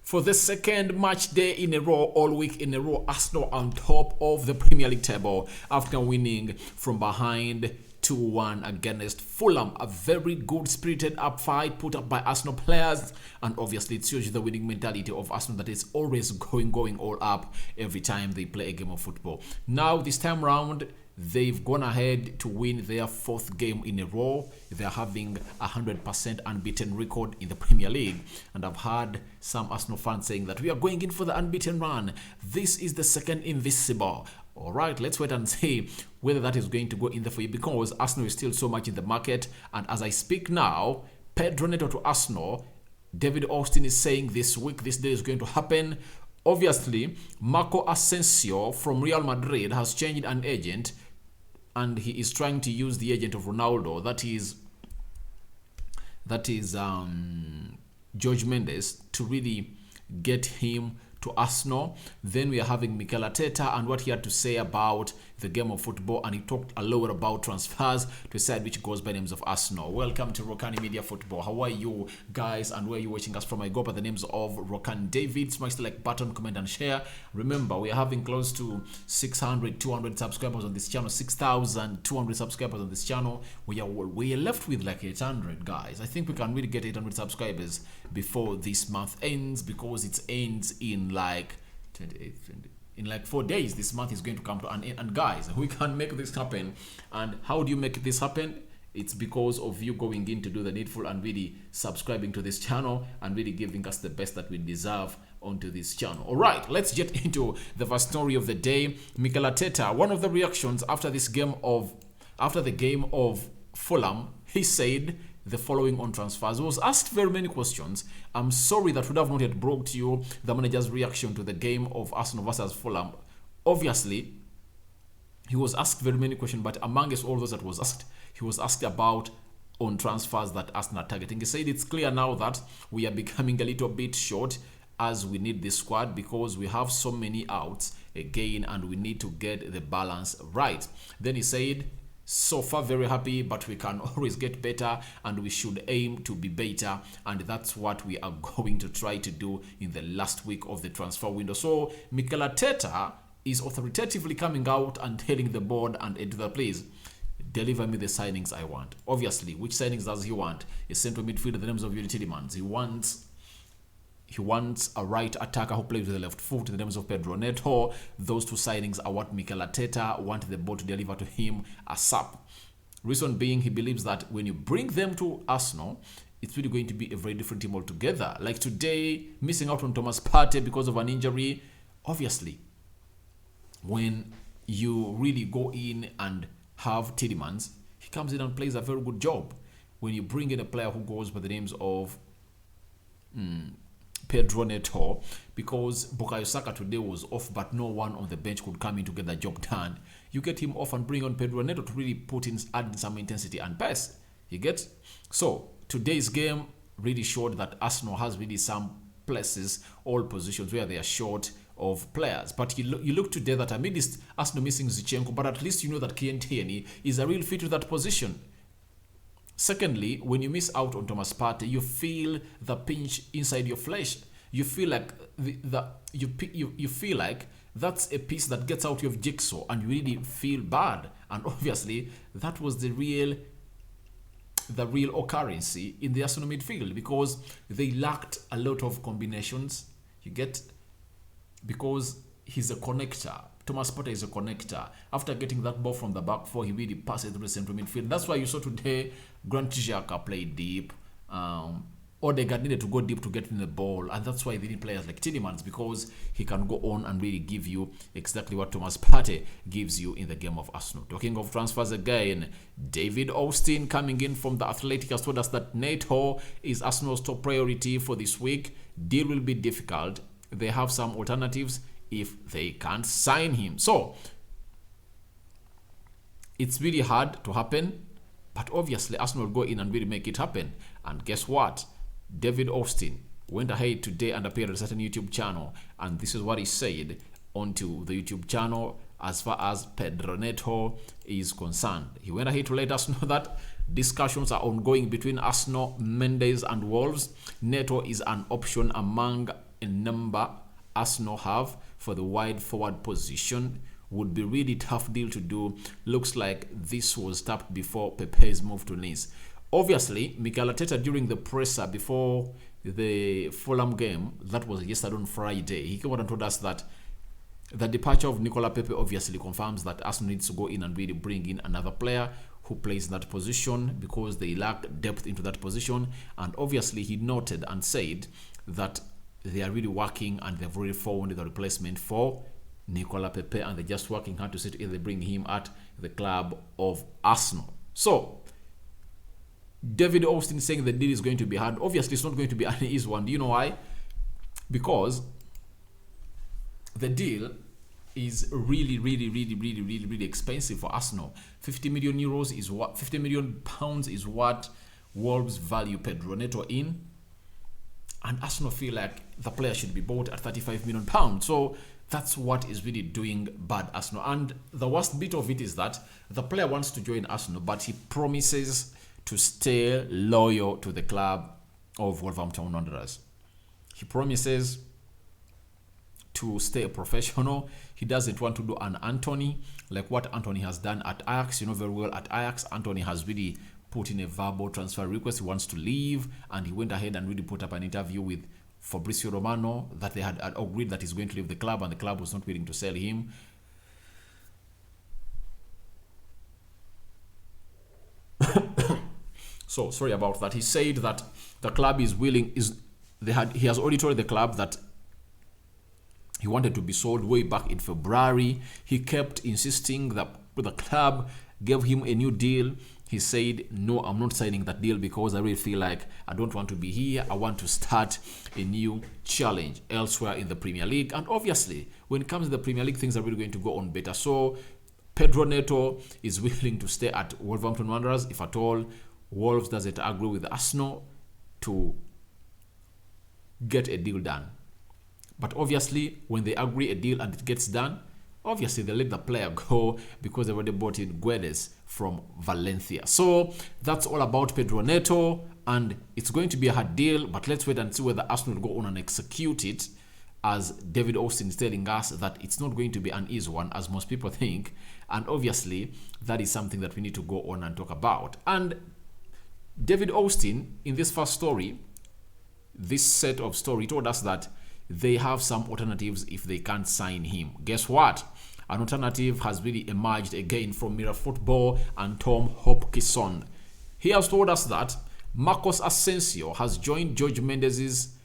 For the second match day in a row, all week in a row, Arsenal on top of the Premier League table after winning from behind 2-1 against Fulham. A very good spirited up fight put up by Arsenal players, and obviously it shows you the winning mentality of Arsenal that is always going all up every time they play a game of football. Now this time round, they've gone ahead to win their fourth game in a row. They're having a 100% unbeaten record in the Premier League. And I've heard some Arsenal fans saying that we are going in for the unbeaten run. This is the second invincible. All right, let's wait and see whether that is going to go in there for you, because Arsenal is still so much in the market. And as I speak now, Pedro Neto to Arsenal, David Ornstein is saying this week, this day is going to happen. Obviously, Marco Asensio from Real Madrid has changed an agent, and he is trying to use the agent of Ronaldo, that is George Mendes, to really get him to Arsenal. Then we are having Mikel Arteta and what he had to say about the game of football, and he talked a lot about transfers to decide which goes by names of Arsenal. Welcome to Rokani Media Football. How are you guys, and where are you watching us from? I go by the names of Rokani David. Smash the like button, comment and share. Remember, we are having close to 200 subscribers on this channel, 6,200 subscribers on this channel. We are left with like 800 guys. I think we can really get 800 subscribers before this month ends, because it ends in like 4 days. This month is going to come to an end, and guys, we can make this happen. And how do you make this happen? It's because of you going in to do the needful and really subscribing to this channel and really giving us the best that we deserve onto this channel. All right, let's get into the first story of the day. Mikel Arteta, one of the reactions after the game of Fulham, he said the following on transfers. He was asked very many questions. I'm sorry that would have not yet brought to you the manager's reaction to the game of Arsenal versus Fulham. Obviously, he was asked very many questions, but amongst all those that was asked, he was asked about on transfers that Arsenal are targeting. He said it's clear now that we are becoming a little bit short as we need this squad, because we have so many outs again and we need to get the balance right. Then he said, so far very happy, but we can always get better and we should aim to be better, and that's what we are going to try to do in the last week of the transfer window. So Mikel Arteta is authoritatively coming out and telling the board and editor, please deliver me the signings I want. Obviously, which signings does he want? A central midfielder, the names of Yuri Tillemans. He wants a right attacker who plays with the left foot, in the names of Pedro Neto. Those two signings are what Mikel Arteta wanted the board to deliver to him ASAP. Reason being, he believes that when you bring them to Arsenal, it's really going to be a very different team altogether. Like today, missing out on Thomas Partey because of an injury. Obviously, when you really go in and have Tillemans, he comes in and plays a very good job. When you bring in a player who goes by the names of Pedro Neto, because Bukayo Saka today was off, but no one on the bench could come in to get the job done. You get him off and bring on Pedro Neto to really add some intensity and pace. You get? So today's game really showed that Arsenal has really some places, all positions where they are short of players. But you look today that amidst Arsenal missing Zinchenko, but at least you know that Kieran Tierney is a real fit to that position. Secondly, when you miss out on Thomas Partey, you feel the pinch inside your flesh. You feel like you feel like that's a piece that gets out of jigsaw, and you really feel bad. And obviously, that was the real occurrence in the Arsenal midfield, because they lacked a lot of combinations. You get, because he's a connector. Thomas Partey is a connector. After getting that ball from the back four, he really passes through the central midfield. That's why you saw today Granit Xhaka played deep. Odegaard needed to go deep to get in the ball, and that's why they need players like Tillemans, because he can go on and really give you exactly what Thomas Partey gives you in the game of Arsenal. Talking of transfers again, David Ornstein coming in from The Athletic has told us that Neto is Arsenal's top priority for this week. Deal will be difficult. They have some alternatives if they can't sign him. So it's really hard to happen, but obviously Arsenal will go in and really make it happen. And guess what? David Ornstein went ahead today and appeared on a certain YouTube channel, and this is what he said onto the YouTube channel as far as Pedro Neto is concerned. He went ahead to let us know that discussions are ongoing between Arsenal, Mendes and Wolves. Neto is an option among number Arsenal have for the wide forward position would be really tough deal to do. Looks like this was tapped before Pepe's move to Nice. Obviously, Mikel Arteta during the presser before the Fulham game, that was yesterday on Friday, he came out and told us that the departure of Nicola Pepe obviously confirms that Arsenal needs to go in and really bring in another player who plays in that position because they lack depth into that position. And obviously he noted and said that they are really working and they've already found the replacement for Nicola Pepe, and they're just working hard to see if they bring him at the club of Arsenal. So David Ornstein saying the deal is going to be hard. Obviously it's not going to be an easy one. Do you know why? Because the deal is really expensive for Arsenal. 50 million euros is what 50 million pounds is what Wolves value Pedro Neto in, and Arsenal feel like the player should be bought at 35 million pounds. So that's what is really doing bad Arsenal. And the worst bit of it is that the player wants to join Arsenal, but he promises to stay loyal to the club of Wolverhampton Wanderers. He promises to stay a professional. He doesn't want to do an Anthony like what Anthony has done at Ajax. You know very well at Ajax, Anthony has really put in a verbal transfer request. He wants to leave, and he went ahead and really put up an interview with Fabrizio Romano that they had agreed that he's going to leave the club, and the club was not willing to sell him. So sorry about that. He said that the club is willing. He has already told the club that he wanted to be sold way back in February. He kept insisting that the club gave him a new deal. He said, no, I'm not signing that deal because I really feel like I don't want to be here. I want to start a new challenge elsewhere in the Premier League. And obviously, when it comes to the Premier League, things are really going to go on better. So Pedro Neto is willing to stay at Wolverhampton Wanderers if at all Wolves doesn't agree with Arsenal to get a deal done. But obviously, when they agree a deal and it gets done, obviously they let the player go because they already bought in Guedes from Valencia. So that's all about Pedro Neto, and it's going to be a hard deal, but let's wait and see whether Arsenal will go on and execute it, as David Ornstein is telling us that it's not going to be an easy one, as most people think. And obviously, that is something that we need to go on and talk about. And David Ornstein, in this first story, this set of story, told us that they have some alternatives if they can't sign him. Guess what? An alternative has really emerged again from Mirror Football and Tom Hopkinson. He has told us that Marcos Asensio has joined George Mendes's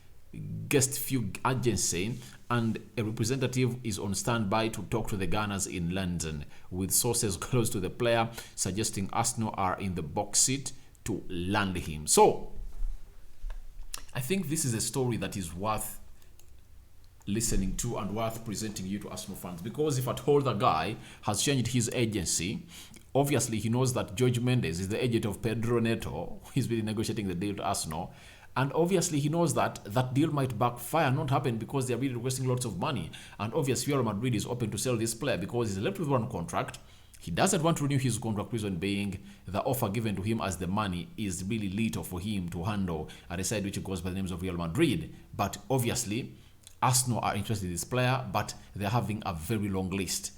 guest few agency, and a representative is on standby to talk to the Gunners in London, with sources close to the player suggesting Arsenal are in the box seat to land him. So I think this is a story that is worth listening to and worth presenting you to Arsenal fans, because if at all the guy has changed his agency, obviously he knows that George Mendes is the agent of Pedro Neto. He's been negotiating the deal to Arsenal, and obviously he knows that that deal might backfire, not happen, because they're really requesting lots of money. And obviously Real Madrid is open to sell this player because he's left with one contract. He doesn't want to renew his contract, reason being the offer given to him as the money is really little for him to handle at a side which goes by the names of Real Madrid. But obviously Arsenal are interested in this player, but they're having a very long list.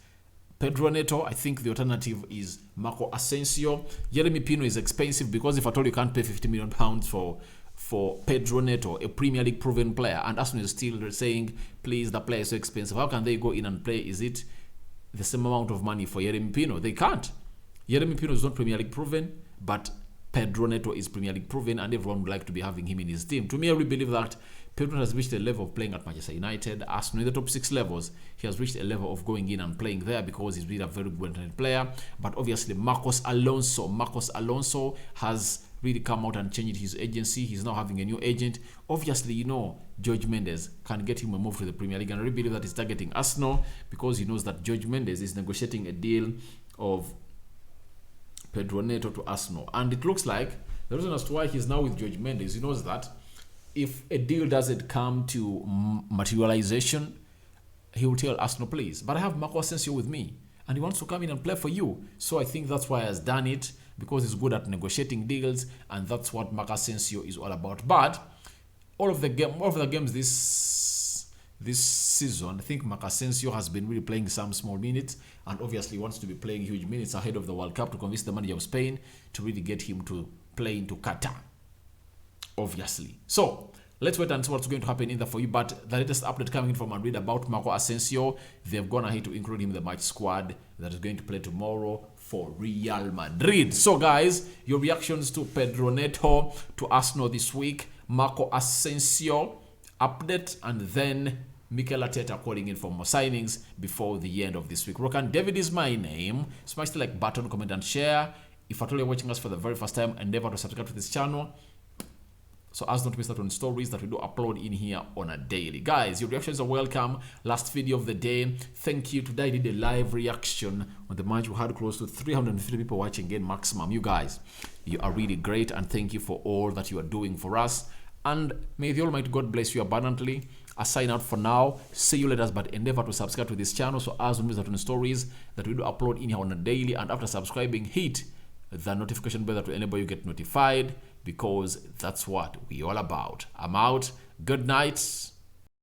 Pedro Neto, I think the alternative is Marco Asensio. Yeremy Pino is expensive, because if at all you can't pay 50 million pounds for Pedro Neto, a Premier League proven player, and Arsenal is still saying, please, the player is so expensive. How can they go in and play? Is it the same amount of money for Yeremy Pino? They can't. Yeremy Pino is not Premier League proven, but Pedro Neto is Premier League proven, and everyone would like to be having him in his team. To me, I really believe that Pedro has reached a level of playing at Manchester United, Arsenal in the top 6 levels. He has reached a level of going in and playing there because he's been a very good player. But obviously, Marcos Alonso has really come out and changed his agency. He's now having a new agent. Obviously, you know, George Mendes can get him a move to the Premier League, and I really believe that he's targeting Arsenal because he knows that George Mendes is negotiating a deal of Pedro Neto to Arsenal. And it looks like the reason as to why he's now with George Mendes, he knows that if a deal doesn't come to materialization, he will tell Arsenal, please, but I have Marco Asensio with me, and he wants to come in and play for you. So I think that's why he has done it, because he's good at negotiating deals, and that's what Marco Asensio is all about. But all of the games this this season. I think Asensio has been really playing some small minutes and obviously wants to be playing huge minutes ahead of the World Cup to convince the manager of Spain to really get him to play into Qatar, obviously. So let's wait and see what's going to happen in there for you. But the latest update coming in from Madrid about Marco Asensio, they've gone ahead to include him in the match squad that is going to play tomorrow for Real Madrid. So guys, your reactions to Pedro Neto to Arsenal this week, Marco Asensio update, and then Mikel Arteta calling in for more signings before the end of this week. Rokani David is my name. Smash the like button, comment and share. If at all you're watching us for the very first time, endeavor to subscribe to this channel so as not to miss out on stories that we do upload in here on a daily. Guys, your reactions are welcome. Last video of the day, thank you. Today I did a live reaction on the match. We had close to 350 people watching again maximum. You guys, you are really great, and thank you for all that you are doing for us. And may the Almighty God bless you abundantly. I sign out for now. See you later, but endeavor to subscribe to this channel so as we miss out on stories that we do upload in here on a daily. And after subscribing, hit the notification bell to enable you get notified, because that's what we all about. I'm out. Good night.